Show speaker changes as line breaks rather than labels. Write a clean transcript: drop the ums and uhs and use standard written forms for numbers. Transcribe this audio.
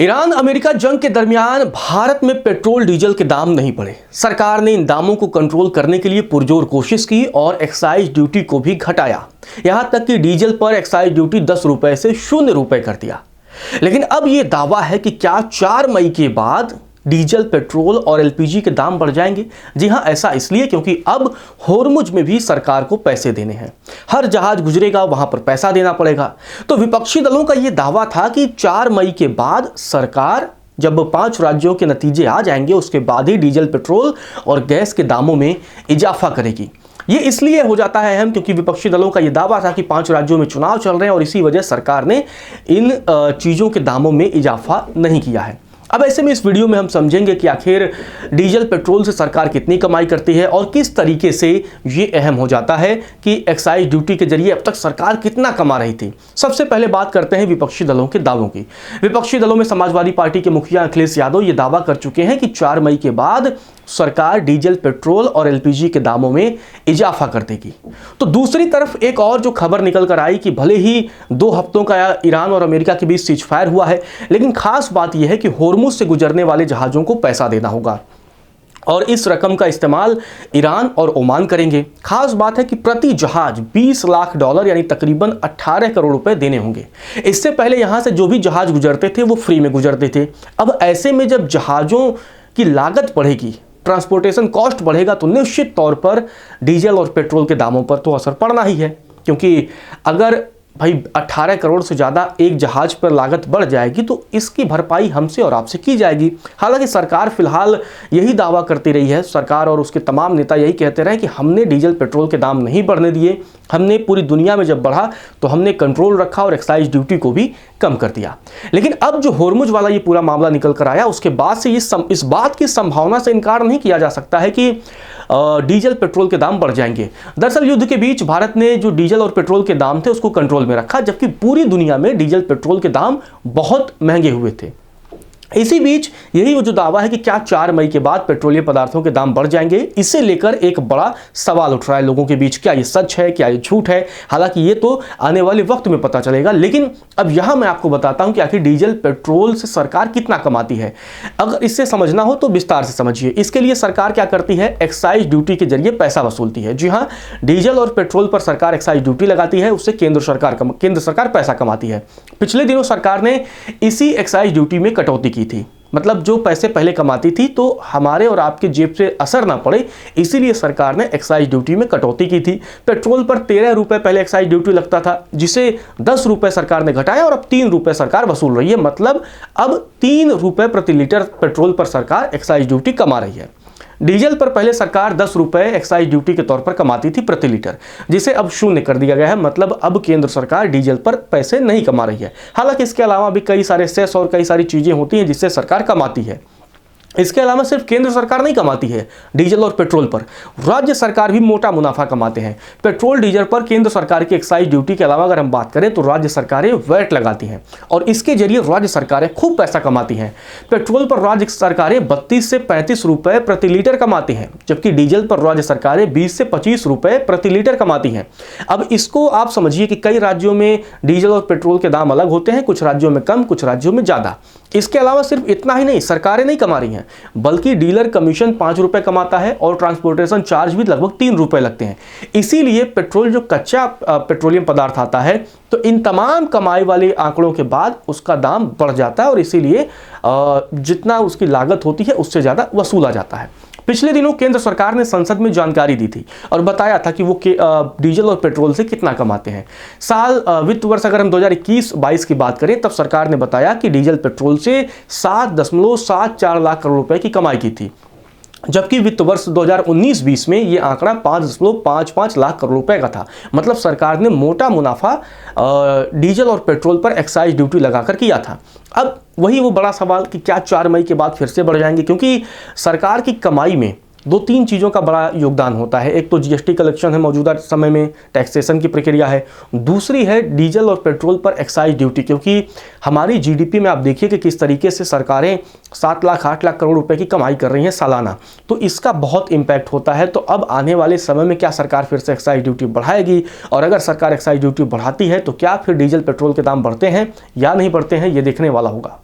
Iran America जंग के दरमियान भारत में पेट्रोल डीजल के दाम नहीं बढ़े। सरकार ने इन दामों को कंट्रोल करने के लिए पुरजोर कोशिश की और एक्साइज ड्यूटी को भी घटाया। यहां तक कि डीजल पर एक्साइज ड्यूटी 10 रुपए से 0 रुपए कर दिया। लेकिन अब यह दावा है कि क्या 4 मई के बाद डीजल, पेट्रोल और एलपीजी के दाम बढ़ जाएंगे। जी हां, ऐसा इसलिए क्योंकि अब होर्मुज में भी सरकार को पैसे देने हैं। हर जहाज गुजरेगा वहां पर पैसा देना पड़ेगा। तो विपक्षी दलों का यह दावा था कि 4 मई के बाद सरकार, जब 5 राज्यों के नतीजे आ जाएंगे, उसके बाद ही डीजल, पेट्रोल और गैस के दामों में इजाफा करेगी। ये इसलिए हो जाता है अहम क्योंकि विपक्षी दलों का यह दावा था कि 5 राज्यों में चुनाव चल रहे हैं और इसी वजह सरकार ने इन चीजों के दामों में इजाफा नहीं किया है। अब ऐसे में इस वीडियो में हम समझेंगे कि आखिर डीजल, पेट्रोल से सरकार कितनी कमाई करती है और किस तरीके से ये अहम हो जाता है कि एक्साइज ड्यूटी के जरिए अब तक सरकार कितना कमा रही थी। सबसे पहले बात करते हैं विपक्षी दलों के दावों की। विपक्षी दलों में समाजवादी पार्टी के मुखिया अखिलेश यादव ये दावा कर चुके हैं कि 4 मई के बाद सरकार डीजल, पेट्रोल और एलपीजी के दामों में इजाफा कर देगी। तो दूसरी तरफ एक और जो खबर निकल कर आई कि भले ही 2 हफ्तों का ईरान और अमेरिका के बीच सीजफायर हुआ है, लेकिन खास बात यह है कि होर्मुज से गुजरने वाले जहाजों को पैसा देना होगा और इस रकम का इस्तेमाल ईरान और ओमान करेंगे। खास बात है कि प्रति जहाज $20 लाख यानी तकरीबन 18 करोड़ रुपए देने होंगे। इससे पहले यहां से जो भी जहाज गुजरते थे वो फ्री में गुजरते थे। अब ऐसे में जब जहाजों की लागत बढ़ेगी, ट्रांसपोर्टेशन कॉस्ट बढ़ेगा, तो निश्चित तौर पर डीजल और पेट्रोल के दामों पर तो असर पड़ना ही है। क्योंकि अगर भाई 18 करोड़ से ज़्यादा एक जहाज पर लागत बढ़ जाएगी तो इसकी भरपाई हमसे और आपसे की जाएगी। हालांकि सरकार फिलहाल यही दावा करती रही है, सरकार और उसके तमाम नेता यही कहते रहे कि हमने डीजल, पेट्रोल के दाम नहीं बढ़ने दिए, हमने पूरी दुनिया में जब बढ़ा तो हमने कंट्रोल रखा और एक्साइज ड्यूटी को भी कम कर दिया। लेकिन अब जो होर्मुज वाला ये पूरा मामला निकल कर आया, उसके बाद से इस बात की संभावना से इनकार नहीं किया जा सकता है कि डीजल, पेट्रोल के दाम बढ़ जाएंगे। दरअसल युद्ध के बीच भारत ने जो डीजल और पेट्रोल के दाम थे उसको कंट्रोल में रखा, जबकि पूरी दुनिया में डीजल, पेट्रोल के दाम बहुत महंगे हुए थे। इसी बीच यही वो जो दावा है कि क्या 4 मई के बाद पेट्रोलियम पदार्थों के दाम बढ़ जाएंगे, इसे लेकर एक बड़ा सवाल उठ रहा है लोगों के बीच। क्या ये सच है, क्या ये झूठ है? हालांकि ये तो आने वाले वक्त में पता चलेगा। लेकिन अब यहां मैं आपको बताता हूं कि आखिर डीजल, पेट्रोल से सरकार कितना कमाती है। अगर इससे समझना हो तो विस्तार से समझिए। इसके लिए सरकार क्या करती है, एक्साइज ड्यूटी के जरिए पैसा वसूलती है। जी हाँ, डीजल और पेट्रोल पर सरकार एक्साइज ड्यूटी लगाती है, उससे केंद्र सरकार पैसा कमाती है। पिछले दिनों सरकार ने इसी एक्साइज ड्यूटी में कटौती की थी। मतलब जो पैसे पहले कमाती थी तो हमारे और आपके जेब से असर ना पड़े, इसीलिए सरकार ने एक्साइज ड्यूटी में कटौती की थी। पेट्रोल पर 13 रुपए पहले एक्साइज ड्यूटी लगता था, जिसे 10 रुपए सरकार ने घटाया और अब 3 रुपए सरकार वसूल रही है। मतलब अब 3 रुपए प्रति लीटर पेट्रोल पर सरकार एक्साइज ड्यूटी कमा रही है। डीजल पर पहले सरकार 10 रुपए एक्साइज ड्यूटी के तौर पर कमाती थी प्रति लीटर, जिसे अब 0 कर दिया गया है। मतलब अब केंद्र सरकार डीजल पर पैसे नहीं कमा रही है। हालांकि इसके अलावा भी कई सारे सेस और कई सारी चीजें होती हैं जिससे सरकार कमाती है। इसके अलावा सिर्फ केंद्र सरकार नहीं कमाती है, डीजल और पेट्रोल पर राज्य सरकार भी मोटा मुनाफा कमाते हैं। पेट्रोल, डीजल पर केंद्र सरकार की एक्साइज ड्यूटी के अलावा अगर हम बात करें तो राज्य सरकारें वैट लगाती हैं और इसके जरिए राज्य सरकारें खूब पैसा कमाती हैं। पेट्रोल पर राज्य सरकारें 32 से 35 रुपए प्रति लीटर कमाती हैं, जबकि डीजल पर राज्य सरकारें 20 से 25 रुपए प्रति लीटर कमाती हैं। अब इसको आप समझिए कि कई राज्यों में डीजल और पेट्रोल के दाम अलग होते हैं, कुछ राज्यों में कम, कुछ राज्यों में ज्यादा। इसके अलावा सिर्फ इतना ही नहीं, सरकारें नहीं कमा रही हैं, बल्कि डीलर कमीशन 5 रुपए कमाता है और ट्रांसपोर्टेशन चार्ज भी लगभग 3 रुपए लगते हैं। इसीलिए पेट्रोल, जो कच्चा पेट्रोलियम पदार्थ आता है, तो इन तमाम कमाई वाले आंकड़ों के बाद उसका दाम बढ़ जाता है और इसीलिए जितना उसकी लागत होती है उससे ज्यादा वसूला जाता है। पिछले दिनों केंद्र सरकार ने संसद में जानकारी दी थी और बताया था कि वो डीजल और पेट्रोल से कितना कमाते हैं। वित्त वर्ष अगर हम 2021-22 की बात करें, तब सरकार ने बताया कि डीजल, पेट्रोल से 7.74 लाख करोड़ रुपए की कमाई की थी, जबकि वित्त वर्ष 2019-20 में यह आंकड़ा 5.55 लाख करोड़ रुपए का था। मतलब सरकार ने मोटा मुनाफा डीजल और पेट्रोल पर एक्साइज ड्यूटी लगाकर किया था। अब वही वो बड़ा सवाल कि क्या 4 मई के बाद फिर से बढ़ जाएंगे, क्योंकि सरकार की कमाई में 2-3 चीज़ों का बड़ा योगदान होता है। एक तो जीएसटी कलेक्शन है, मौजूदा समय में टैक्सेशन की प्रक्रिया है। दूसरी है डीजल और पेट्रोल पर एक्साइज ड्यूटी, क्योंकि हमारी जीडीपी में आप देखिए कि किस तरीके से सरकारें 7 लाख 8 लाख करोड़ रुपए की कमाई कर रही हैं सालाना, तो इसका बहुत इम्पैक्ट होता है। तो अब आने वाले समय में क्या सरकार फिर से एक्साइज ड्यूटी बढ़ाएगी, और अगर सरकार एक्साइज ड्यूटी बढ़ाती है तो क्या फिर डीजल, पेट्रोल के दाम बढ़ते हैं या नहीं बढ़ते हैं, ये देखने वाला होगा।